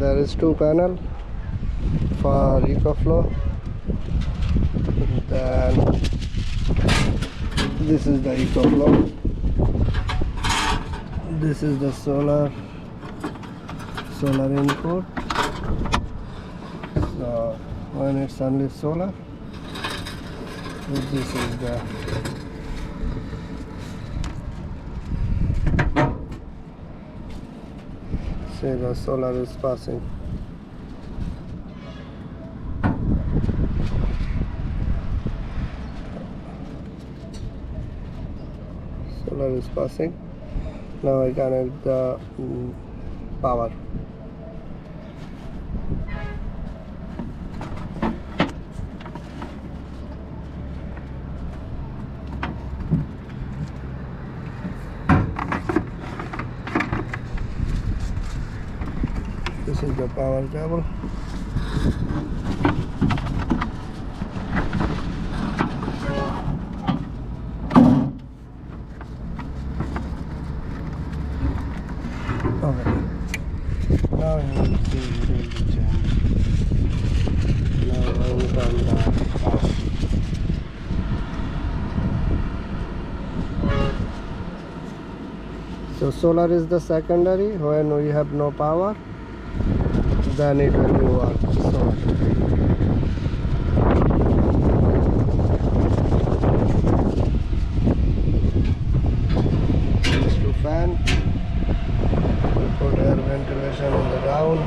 there is two panel for EcoFlow. Then this is the EcoFlow. This is the solar input. So when it's only solar, this is the see the solar is passing. Solar is passing. Now I connect the power. This is the power cable. Okay. Now you will see it will be changed. Now I will turn the power. So solar is the secondary. When we have no power, then it will be work. So these two fan, we put air ventilation on the down.